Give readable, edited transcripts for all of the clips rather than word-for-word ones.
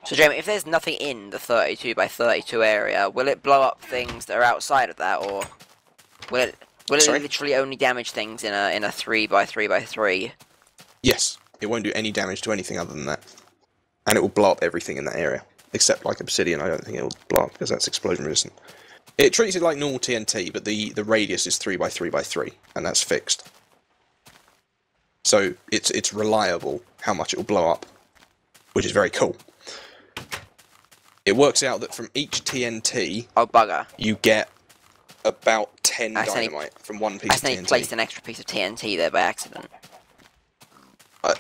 So, Jamie, if there's nothing in the 32 by 32 area, will it blow up things that are outside of that, or will it literally only damage things in a 3 by 3 by 3? Yes, it won't do any damage to anything other than that, and it will blow up everything in that area except like obsidian. I don't think it will blow up because that's explosion resistant. It treats it like normal TNT, but the radius is 3 by 3 by 3, and that's fixed. So it's reliable how much it will blow up, which is very cool. It works out that from each TNT, oh bugger, you get about 10 dynamite from one piece of TNT. I accidentally placed an extra piece of TNT there by accident.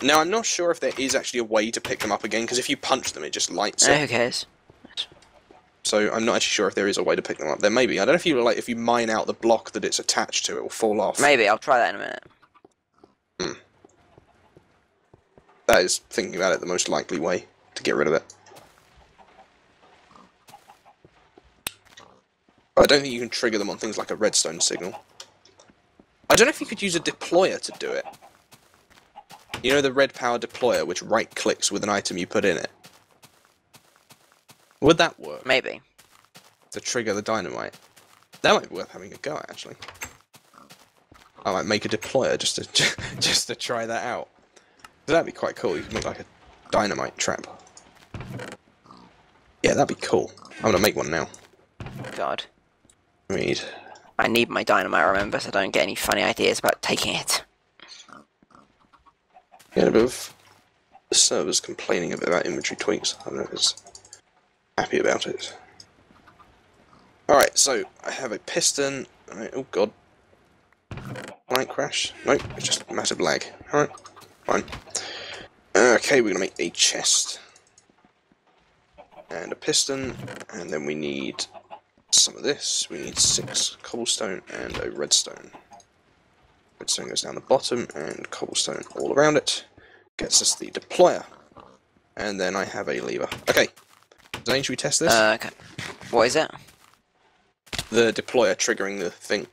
Now, I'm not sure if there is actually a way to pick them up again, because if you punch them, it just lights it. Who cares? So I'm not actually sure if there is a way to pick them up. There may be. I don't know if you mine out the block that it's attached to, it will fall off. Maybe. I'll try that in a minute. That is, thinking about it, the most likely way to get rid of it. But I don't think you can trigger them on things like a redstone signal. I don't know if you could use a deployer to do it. You know the red power deployer, which right-clicks with an item you put in it? Would that work? Maybe. To trigger the dynamite? That might be worth having a go at, actually. I might make a deployer just to try that out. That'd be quite cool. You could make like a dynamite trap. Yeah, that'd be cool. I'm gonna make one now. God. I need my dynamite, remember, so I don't get any funny ideas about taking it. Yeah, a bit of the server's complaining a bit about inventory tweaks. I don't know if it's happy about it. Alright, so I have a piston. Right, oh god. Light crash? Nope, it's just massive lag. Alright, fine. Okay, we're gonna make a chest. And a piston, and then we need some of this. We need 6 cobblestone and a redstone. Redstone goes down the bottom, and cobblestone all around it. Gets us the deployer. And then I have a lever. Okay. Zane, should we test this? Okay. What is it? The deployer triggering the thing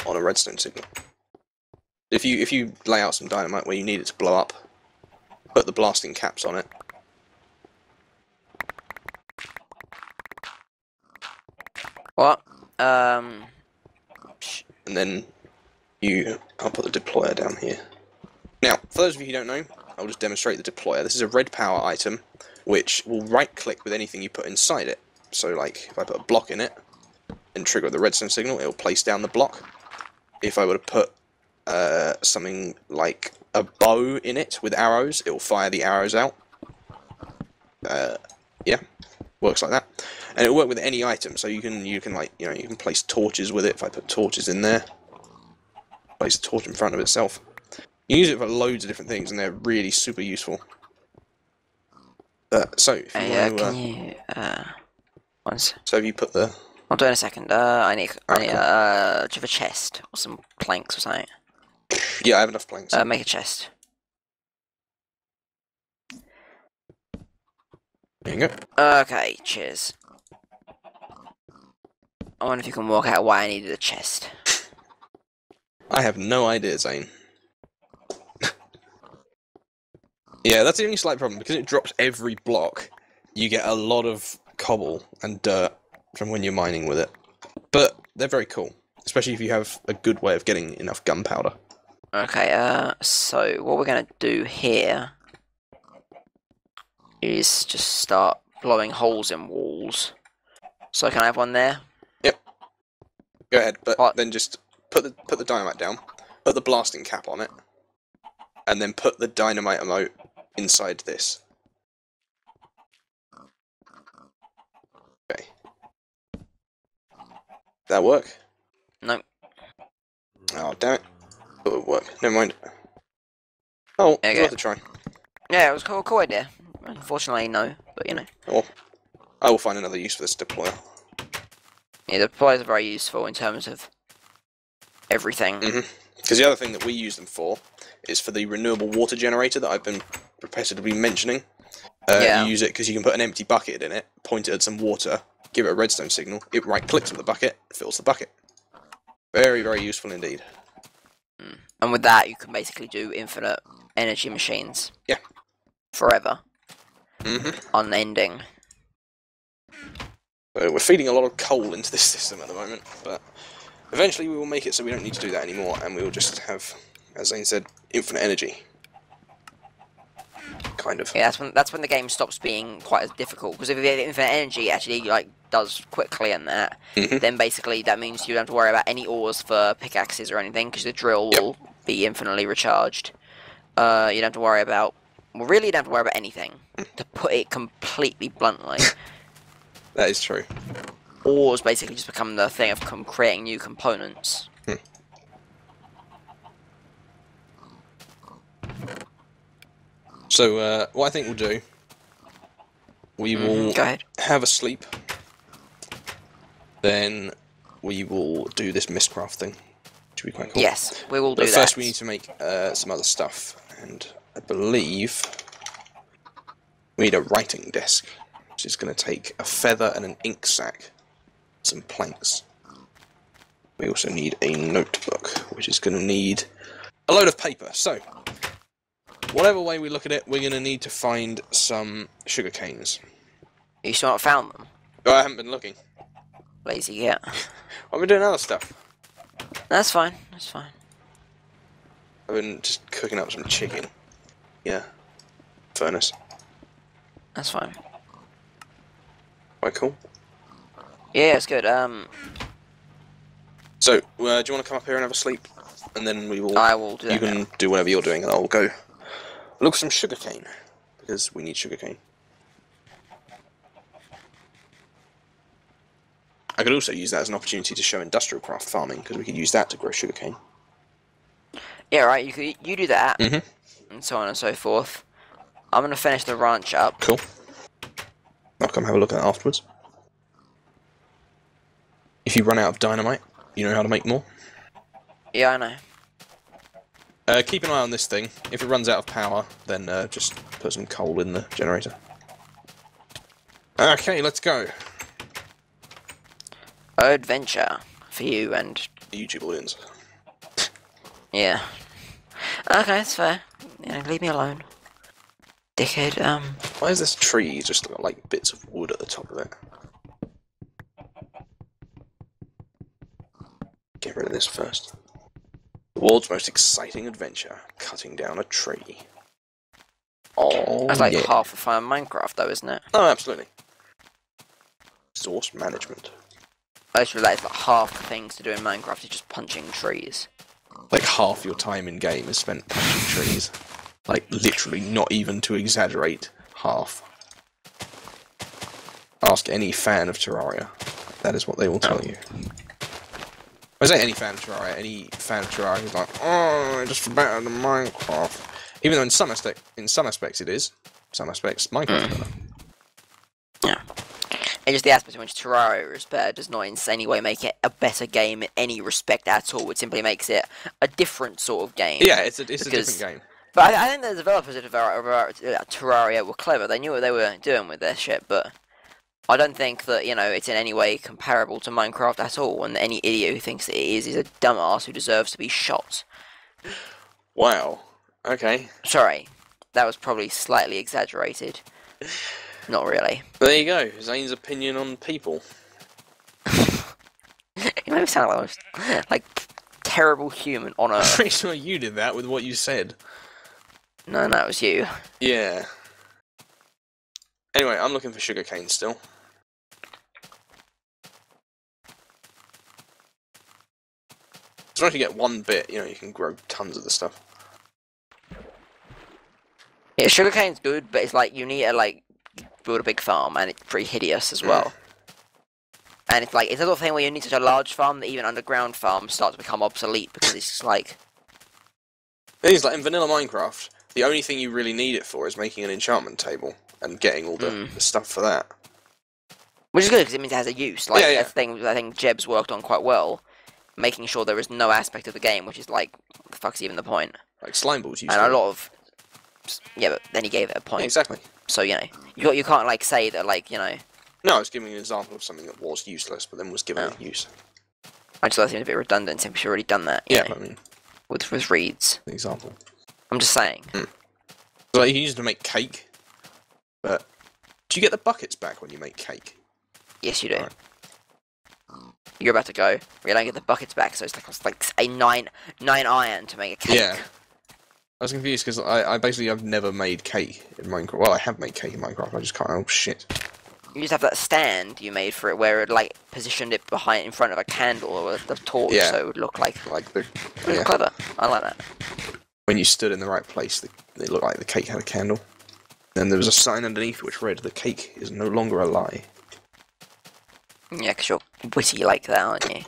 on a redstone signal. If you lay out some dynamite where you need it to blow up, put the blasting caps on it. What? And then I'll put the deployer down here. Now, for those of you who don't know, I'll just demonstrate the deployer. This is a red power item, which will right-click with anything you put inside it. So, like, if I put a block in it and trigger the redstone signal, it will place down the block. If I were to put something like a bow in it with arrows, it will fire the arrows out. Yeah, works like that. And it'll work with any item, so you can like, you can place torches with it. If I put torches in there, place a torch in front of itself. You can use it for loads of different things, and they're really super useful. So, if you want to, can you, once. So, if you put the... I'll do it in a second. I need do you have a chest or some planks or something? Yeah, I have enough planks. Make a chest. There you go. Okay, cheers. I wonder if you can work out why I needed a chest. I have no idea, Zane. Yeah, that's the only slight problem. Because it drops every block, you get a lot of cobble and dirt from when you're mining with it. But they're very cool. Especially if you have a good way of getting enough gunpowder. Okay, so what we're going to do here is just start blowing holes in walls. So can I have one there? Yep. Go ahead, but then just put the dynamite down, put the blasting cap on it, and then put the dynamite emote inside this. Okay. That work? No. Oh, damn it. It would work. Never mind. Oh, it's worth a try. Yeah, it was a cool idea. Unfortunately, no, but you know. Oh, I will find another use for this deployer. Yeah, the deployers are very useful in terms of everything. Because the other thing that we use them for is for the renewable water generator that I've been repetitively mentioning. You use it because you can put an empty bucket in it, point it at some water, give it a redstone signal, it right-clicks with the bucket, fills the bucket. Very, very useful indeed. And with that, you can basically do infinite energy machines. Yeah. Forever. Mm-hmm. Unending. So we're feeding a lot of coal into this system at the moment, but eventually we will make it so we don't need to do that anymore, and we will just have, as Zane said, infinite energy. Kind of. Yeah, that's when the game stops being quite as difficult, because if you have infinite energy, it actually like does quickly and that, then basically that means you don't have to worry about any ores for pickaxes or anything, because the drill will be infinitely recharged. You don't have to worry about, well, really you don't have to worry about anything, to put it completely bluntly. That is true. Ores basically just become the thing of creating new components. So, what I think we'll do, we will have a sleep, then we will do this Mystcraft thing, which will be quite cool. Yes, we will do that. But first we need to make some other stuff, and I believe we need a writing desk, which is going to take a feather and an ink sac, some planks. We also need a notebook, which is going to need a load of paper. So, whatever way we look at it, we're going to need to find some sugar canes. You still not found them? Oh, I haven't been looking. Lazy, yeah. I've been doing other stuff. That's fine, that's fine. I've been just cooking up some chicken. Yeah. Furnace. That's fine. Quite cool. Yeah, it's good. So, do you want to come up here and have a sleep? And then we will... I will do that. You can do whatever you're doing, and I'll go look for some sugarcane. Because we need sugarcane. I could also use that as an opportunity to show industrial craft farming, because we could use that to grow sugarcane. Yeah, right, you do that, and so on and so forth. I'm going to finish the ranch up. Cool. I'll come have a look at it afterwards. If you run out of dynamite, you know how to make more. Yeah, I know. Keep an eye on this thing. If it runs out of power, then just put some coal in the generator. Okay, let's go. Adventure for you and The YouTube audience. yeah. Okay, that's fair. Yeah, leave me alone, dickhead. Why is this tree just got like bits of wood at the top of it? Get rid of this first. The world's most exciting adventure: cutting down a tree. Oh, That's like half the fun of Minecraft, though, isn't it? Oh, absolutely. Resource management. I just realised that half the things to do in Minecraft is just punching trees. Like half your time in game is spent punching trees. Like literally, not even to exaggerate, half. Ask any fan of Terraria. That is what they will tell you. I say any fan of Terraria. Any fan of Terraria who's like, oh, it's just better than Minecraft. Even though in some aspects it is. Some aspects Minecraft is better. Yeah. And just the aspect in which Terraria is better does not in any way make it a better game in any respect at all. It simply makes it a different sort of game. Yeah, it's a different game. But I think the developers of Terraria were clever. They knew what they were doing with their shit, but I don't think that, you know, it's in any way comparable to Minecraft at all, and any idiot who thinks it is a dumbass who deserves to be shot. Wow. Okay. Sorry, that was probably slightly exaggerated. Not really. There you go, Zane's opinion on people. You made me sound like the most, terrible human on Earth. I'm pretty sure you did that with what you said. No, that was you. Yeah. Anyway, I'm looking for sugarcane still. As long as you get one bit, you know, you can grow tons of the stuff. Yeah, sugarcane's good, but it's like you need to build a big farm, and it's pretty hideous as well. And it's like, it's a sort of thing where you need such a large farm that even underground farms start to become obsolete, because it's just like... The thing is, like, in vanilla Minecraft, the only thing you really need it for is making an enchantment table, and getting all the stuff for that. Which is good, because it means it has a use. Like, yeah. that's the thing I think Jeb's worked on quite well, making sure there is no aspect of the game, which is like, what the fuck's even the point? Like slime balls used and a lot of... Yeah, but then he gave it a point. Yeah, exactly. So, you know, you can't, like, say that, like, you know... No, I was giving an example of something that was useless, but then was given a use. I just thought it seemed a bit redundant since we've already done that. Yeah, know? I mean... with reeds. An example. I'm just saying. So you can use it to make cake, but do you get the buckets back when you make cake? Yes, you do. Right. You're about to go. We don't get the buckets back, so it's like a 9 iron to make a cake. Yeah. I was confused because I've never made cake in Minecraft. Well, I have made cake in Minecraft. I just can't. Oh shit. You just have that stand you made for it, where it like positioned it in front of a candle or a torch, so it would look like the. It's clever. I like that. When you stood in the right place, it looked like the cake had a candle. Then there was a sign underneath which read, "The cake is no longer a lie." Yeah, because you're witty like that, aren't you?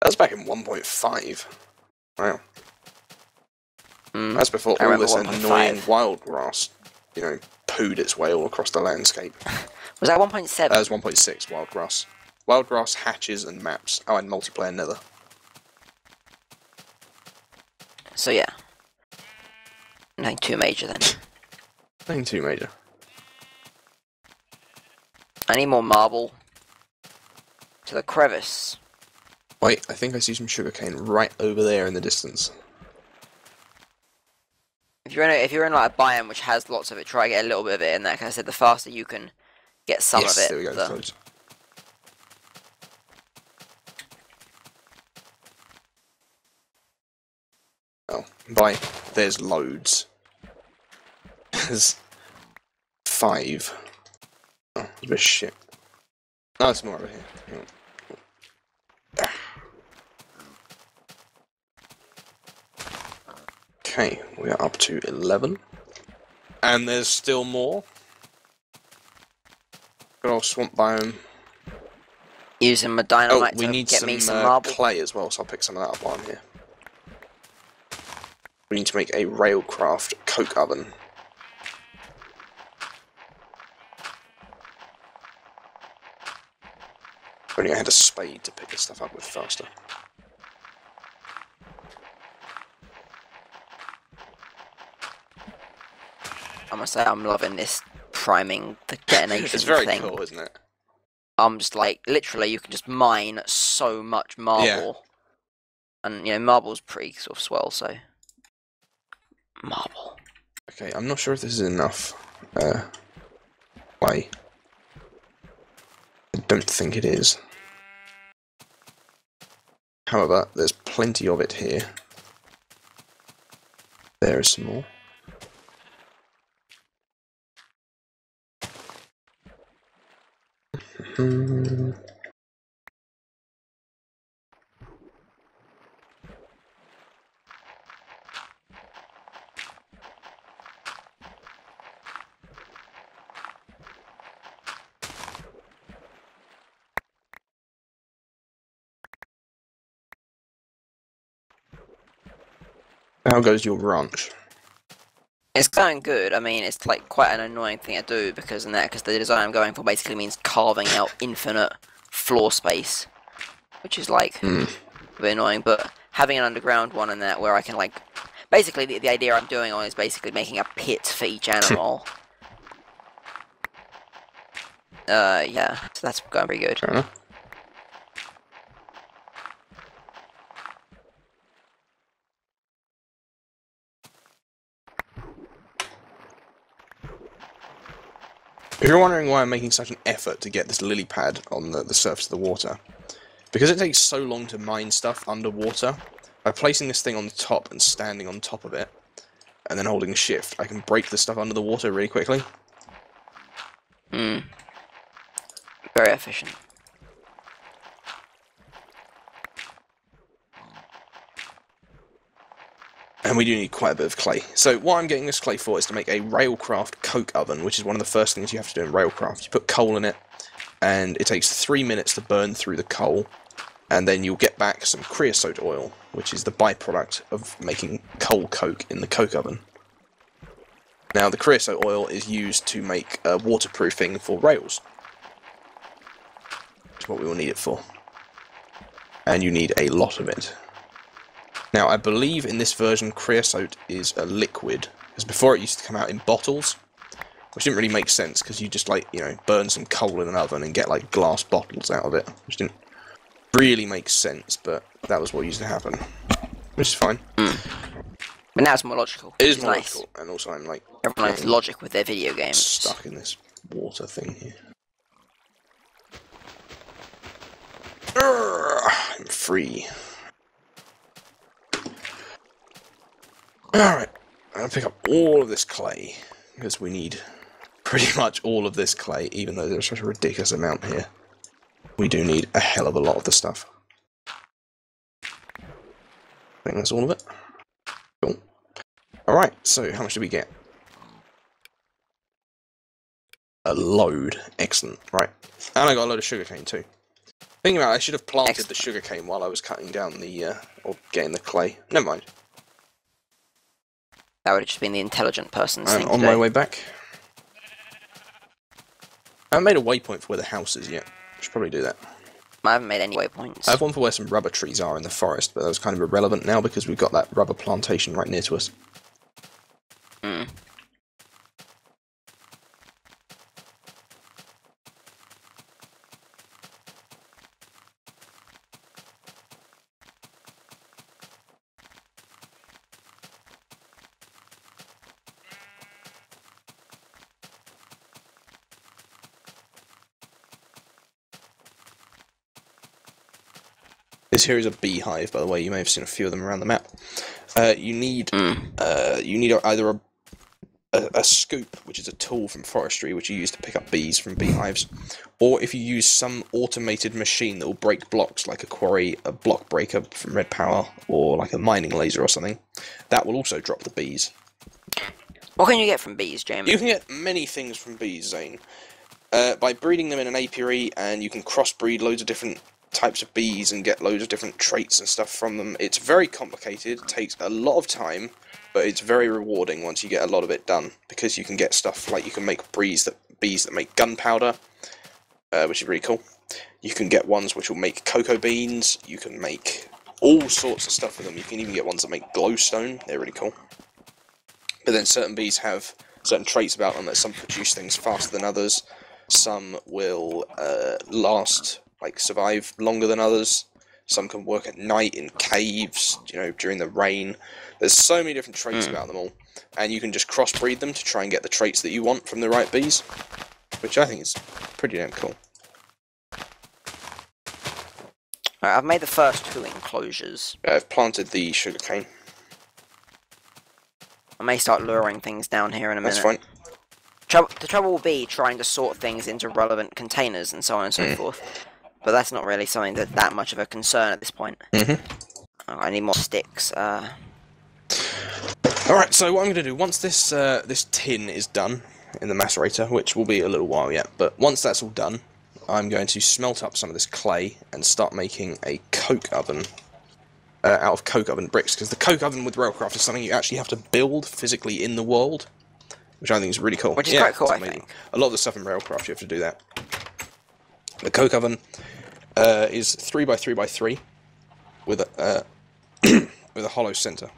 That was back in 1.5. Wow. That's before I all remember this 1.5. annoying wild grass, pooed its way all across the landscape. Was that 1.7? That was 1.6, wild grass. Wild grass, hatches, and maps. Oh, and multiplayer nether. So yeah. Nothing too major then. Nothing too major. I need more marble. To the crevice. Wait, I think I see some sugarcane right over there in the distance. If you're in like a biome which has lots of it, try to get a little bit of it in there. Because I said the faster you can get some of it. There we go. Close. Oh, there's loads. There's 5. Oh, there's a bit of shit. No, there's more over here. Oh. Okay, we are up to 11. And there's still more. Good old swamp biome. Using my dynamite we to need get me some marble. clay as well, so I'll pick some of that up while I'm here. We need to make a Railcraft coke oven. If only I had a spade to pick this stuff up with faster. I must say, I'm loving this priming the detonation It's very thing. cool, isn't it? I'm just like, literally, you can just mine so much marble. Yeah. And, marble's pretty sort of swell, so... Marble. Okay, I'm not sure if this is enough. Clay. I don't think it is. However, there's plenty of it here. There is some more. How goes your ranch? It's going good. I mean, it's like quite an annoying thing to do because the design I'm going for basically means carving out infinite floor space, which is like a bit annoying. But having an underground one in that where I can like, basically the idea I'm doing on is basically making a pit for each animal. Yeah, so that's going pretty good. Fair enough. If you're wondering why I'm making such an effort to get this lily pad on the surface of the water, because it takes so long to mine stuff underwater, by placing this thing on the top and standing on top of it, and then holding shift, I can break the stuff under the water really quickly. Very efficient. And we do need quite a bit of clay. So what I'm getting this clay for is to make a Railcraft coke oven, which is one of the first things you have to do in Railcraft. You put coal in it, and it takes 3 minutes to burn through the coal, and then you'll get back some creosote oil, which is the byproduct of making coal coke in the coke oven. Now, the creosote oil is used to make waterproofing for rails. That's what we will need it for. And you need a lot of it. Now, I believe in this version, creosote is a liquid, because before it used to come out in bottles, which didn't really make sense, because you just, like, burn some coal in an oven and get, like, glass bottles out of it, which didn't really make sense, but that was what used to happen. which is fine. But now it's more logical. It is more nice. logical, and also I'm like... Everyone likes logic with their video games. Stuck in this water thing here. I'm free. Alright, I'm going to pick up all of this clay, because we need pretty much all of this clay, even though there's such a ridiculous amount here. We do need a hell of a lot of the stuff. I think that's all of it. Cool. Alright, so how much do we get? A load. Excellent. Right. And I got a load of sugarcane too. Thinking about it, I should have planted the sugarcane while I was cutting down the, or getting the clay. Never mind. That would have just been the intelligent person's thing I'm on my way back. I haven't made a waypoint for where the house is yet. I should probably do that. I haven't made any waypoints. I have one for where some rubber trees are in the forest, but that was kind of irrelevant now because we've got that rubber plantation right near to us. This here is a beehive, by the way. You may have seen a few of them around the map. You need either a scoop, which is a tool from forestry, which you use to pick up bees from beehives, or if you use some automated machine that will break blocks, like a quarry, a block breaker from Red Power, or like a mining laser or something, that will also drop the bees. What can you get from bees, Jamie? You can get many things from bees, Zane. By breeding them in an apiary, and you can crossbreed loads of different types of bees and get loads of different traits and stuff from them. It's very complicated, it takes a lot of time, but it's very rewarding once you get a lot of it done, because you can get stuff like you can make bees that make gunpowder, which is really cool. You can get ones which will make cocoa beans, you can make all sorts of stuff with them. You can even get ones that make glowstone, they're really cool. But then certain bees have certain traits about them that some produce things faster than others, some will survive longer than others. Some can work at night in caves, during the rain. There's so many different traits about them all, and you can just crossbreed them to try and get the traits that you want from the right bees, which I think is pretty damn cool. Right, I've made the first 2 enclosures. I've planted the sugarcane. I may start luring things down here in a minute. That's fine. The trouble will be trying to sort things into relevant containers and so on and so forth. But that's not really something that's that much of a concern at this point. I need more sticks. Alright, so what I'm going to do, once this this tin is done in the macerator, which will be a little while yet, but once that's all done, I'm going to smelt up some of this clay and start making a coke oven out of coke oven bricks, because the coke oven with Railcraft is something you actually have to build physically in the world, which I think is really cool. Which is quite cool, I think. A lot of the stuff in Railcraft you have to do that. The coke oven is 3x3x3 with a with a hollow center.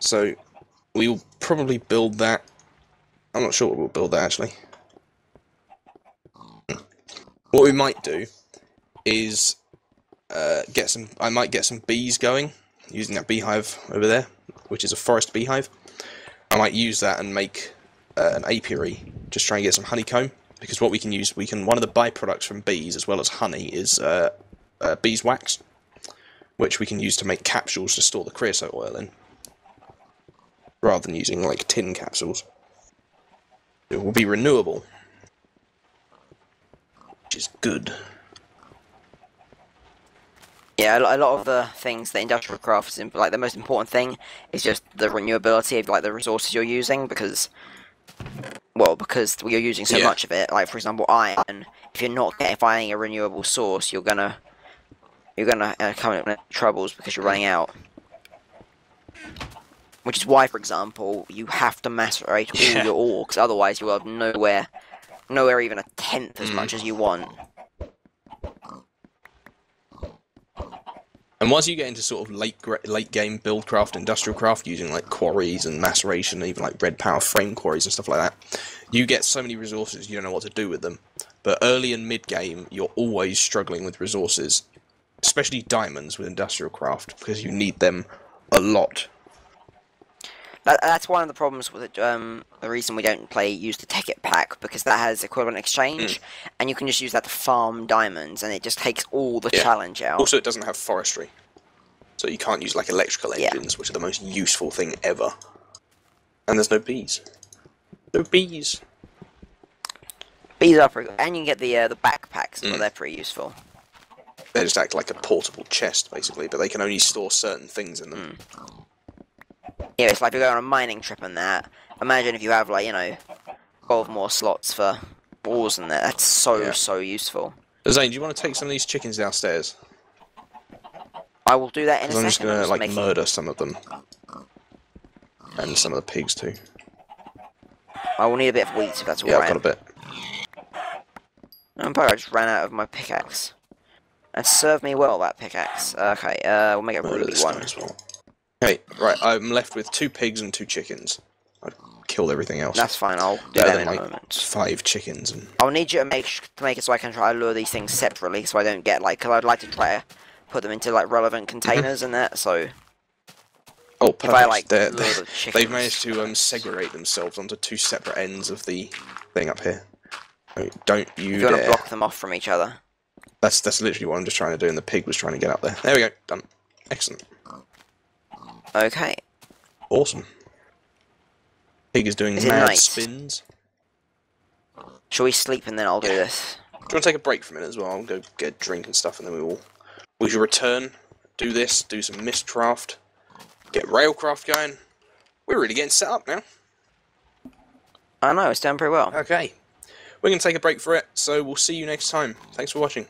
So we will probably build that. I'm not sure what we'll build that actually. What we might do is I might get some bees going using that beehive over there, which is a forest beehive. I might use that and make an apiary, just try and get some honeycomb. Because what we can use, one of the byproducts from bees, as well as honey, is beeswax, which we can use to make capsules to store the creosote oil in, rather than using, like, tin capsules. It will be renewable, which is good. Yeah, a lot of the things that industrial craft is, the most important thing is just the renewability of, the resources you're using, because you're using so much of it. Like, for example, iron. If you're not finding a renewable source, you're gonna come into troubles because you're running out. Which is why, for example, you have to macerate all your ore, because otherwise you will have nowhere even a tenth as much as you want. And once you get into sort of late game buildcraft, industrial craft, using like quarries and maceration, even like red power frame quarries and stuff like that, you get so many resources you don't know what to do with them. But early and mid game, you're always struggling with resources, Especially diamonds with industrial craft, because you need them a lot. That's one of the problems with it, the reason we don't use the ticket pack, because that has equivalent exchange, and you can just use that to farm diamonds, and it just takes all the challenge out. Also, it doesn't have forestry, so you can't use like electrical engines, which are the most useful thing ever. And there's no bees. No bees. Bees are pretty good, and you can get the backpacks, but they're pretty useful. They just act like a portable chest, basically, but they can only store certain things in them. Yeah, it's like if you go on a mining trip and that. Imagine if you have, like, 12 more slots for balls and that. That's so useful. Zane, do you want to take some of these chickens downstairs? I will do that in a second. I'm just going to, like, murder some of them. And some of the pigs, too. I will need a bit of wheat, if that's alright. Yeah, I've got a bit. I just ran out of my pickaxe. And served me well, that pickaxe. Okay, we'll make it a ruby one. As well. Okay, right, I'm left with 2 pigs and 2 chickens. I've killed everything else. That's fine, I'll do that in a moment. 5 chickens. And... I'll need you to make it so I can try to lure these things separately, so I don't get, like, because I'd like to try to put them into, like, relevant containers and that, so... Oh, perfect. If I, like, they've managed to segregate themselves onto 2 separate ends of the thing up here. Don't you dare. You want to block them off from each other. That's literally what I'm just trying to do, and the pig was trying to get up there. There we go, done. Excellent. Okay. Awesome. Pig is doing mad spins. Shall we sleep and then I'll do this? Do you want to take a break for a minute as well? I'll go get a drink and stuff, and then we shall return, do this, do some Mystcraft, get Railcraft going. We're really getting set up now. I know, it's done pretty well. Okay. We're going to take a break for it, so we'll see you next time. Thanks for watching.